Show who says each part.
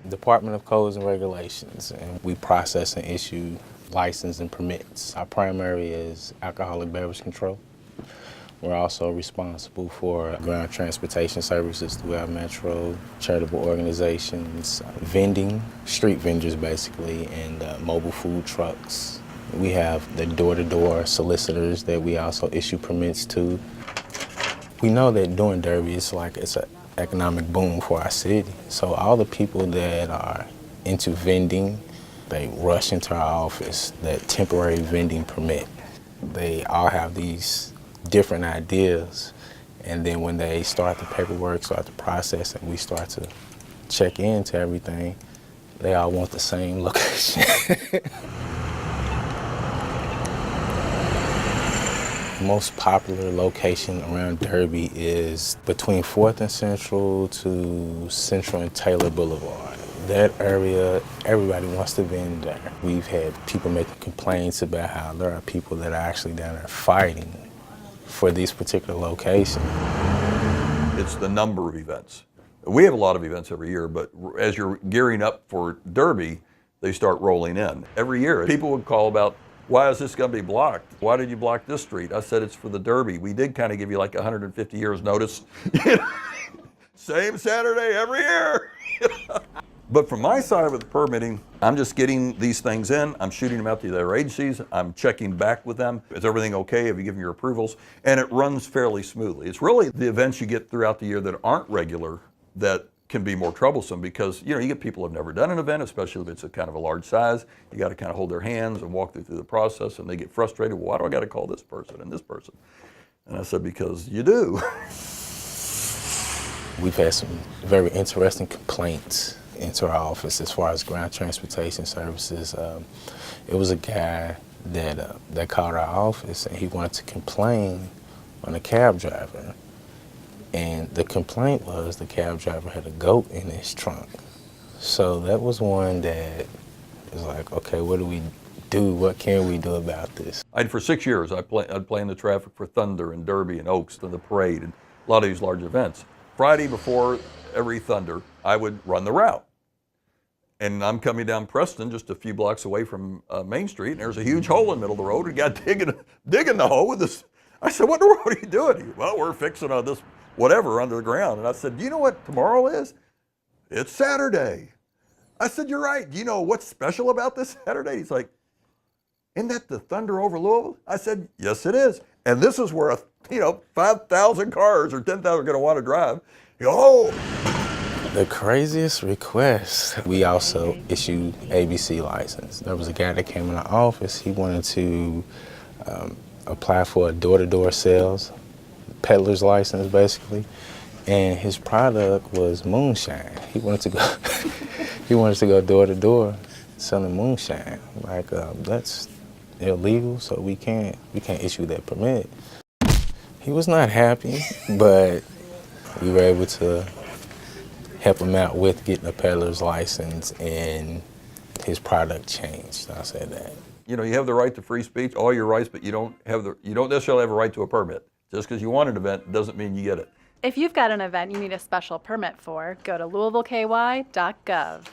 Speaker 1: Department of Codes and Regulations, and we process and issue license and permits. Our primary is alcoholic beverage control. We're also responsible for ground transportation services throughout Metro, charitable organizations, vending, street vendors basically, and mobile food trucks. We have the door-to-door solicitors that we also issue permits to. We know that during Derby, it's an economic boom for our city. So all the people that are into vending, they rush into our office, that temporary vending permit. They all have these different ideas, and then when they start the paperwork, start the process, and we start to check into everything, they all want the same location. Most popular location around Derby is between 4th and Central to Central and Taylor Boulevard. That area, everybody wants to vend there. We've had people making complaints about how there are people that are actually down there fighting for these particular locations.
Speaker 2: It's the number of events. We have a lot of events every year, but as you're gearing up for Derby, they start rolling in. Every year, people would call about, why is this going to be blocked? Why did you block this street? I said, it's for the Derby. We did kind of give you like 150 years notice. Same Saturday every year. But from my side of the permitting, I'm just getting these things in, I'm shooting them out to the other agencies, I'm checking back with them. Is everything okay? Have you given your approvals? And it runs fairly smoothly. It's really the events you get throughout the year that aren't regular that can be more troublesome, because you get people who have never done an event, especially if it's a kind of a large size. You got to kind of hold their hands and walk through the process, and they get frustrated. Well, why do I got to call this person and this person? And I said, because you do.
Speaker 1: We've had some very interesting complaints into our office as far as ground transportation services. It was a guy that called our office, and he wanted to complain on a cab driver. And the complaint was the cab driver had a goat in his trunk. So that was one that was like, okay, what do we do? What can we do about this?
Speaker 2: For 6 years, I'd play in the traffic for Thunder and Derby and Oaks and the parade and a lot of these large events. Friday before every Thunder, I would run the route. And I'm coming down Preston, just a few blocks away from Main Street, and there's a huge hole in the middle of the road. And a guy digging the hole with this. I said, what in the world are you doing? He, well, we're fixing this whatever under the ground. And I said, do you know what tomorrow is? It's Saturday. I said, you're right. Do you know what's special about this Saturday? He's like, isn't that the Thunder over Louisville? I said, yes, it is. And this is where 5,000 cars or 10,000 are going to want to drive. He goes, oh.
Speaker 1: The craziest request, we also issued ABC license. There was a guy that came in our office. He wanted to apply for a door-to-door sales, peddler's license basically, and his product was moonshine. He wanted to go door-to-door selling moonshine. Like that's illegal, so we can't issue that permit. He was not happy, but we were able to help him out with getting a peddler's license, and his product changed. I'll say that.
Speaker 2: You have the right to free speech, all your rights, but you don't necessarily have a right to a permit. Just because you want an event doesn't mean you get it.
Speaker 3: If you've got an event you need a special permit for, go to LouisvilleKY.gov.